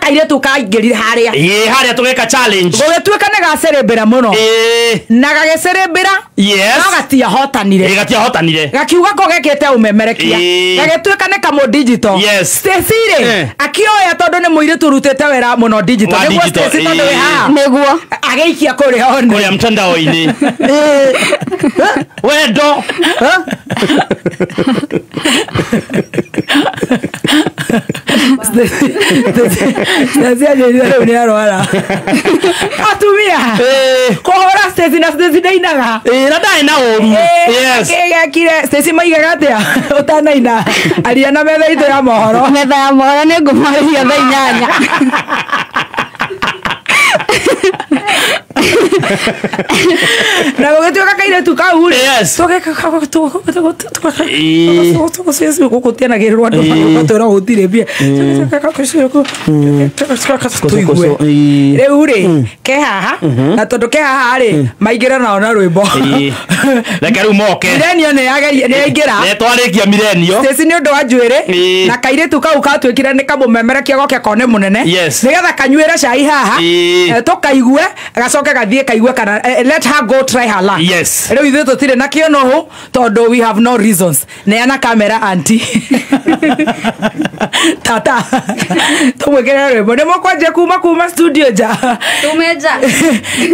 kaire tukaingirire haria haria tugeka challenge gugituika ne gacerebera muno na gagecerebera no gatia hotanire gakiuga ko gekete umemerekia gagituika ne kamo digital Stacey akioya tondu ne muire turutete wera muno digital niguo Stacey tondu we ha niguo ageikia kuri hone kuri mtandao-ini wendo Stacey ndio ni arwara atumia kohora Stacey na Stacey dainaga na daina oru yes kire Stacey maigaga atia utanaina aria na metha ito ya mohoro ne ngumaria thaa 8 na gogituka kaire tukau togeka gukutiana girwa ndo tora gutire bia reure ke haha na tondu ke haha ri maingira nao na rwimbo reke ru moke milenio ne yaingira twarikia milenio Stacey ni undu wa njwire na kaire tukau katwikira ni kamumemerekia goke kone munene nigetha kanyuire cai haha tukaigue gacoke gathie kaigwe kana let her go try her luck riu ithu tutire na kio no tondu we have no reasons neana camera auntie tata tumwekera rwimbo ni mukwaje kuma studio ja tumeja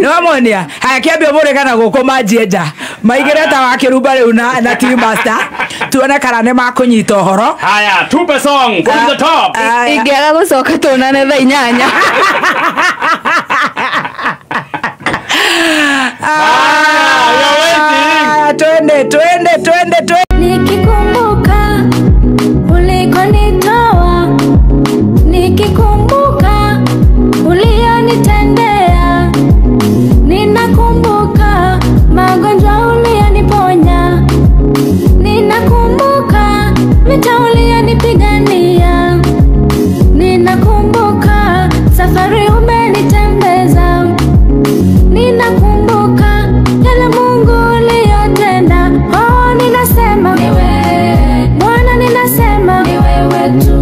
no amonia haya kiambia bore kana guko manjie ja maigire ta wakirumba riu na team master tuone kana ne makunyita horo haya tupe song from the top ingiaga gucoka tunane thaa 8 twende nikikumbuka ulikonitoa nikikumbuka ulionitendea ninakumbuka magonjwa ulioniponya ninakumbuka vita ulionipigania ninakumbuka safari umenitembeza ninakumbuka yale Mungu uliyotenda. Oh, ninasema ni wewe Bwana, ninasema ni wewe tu.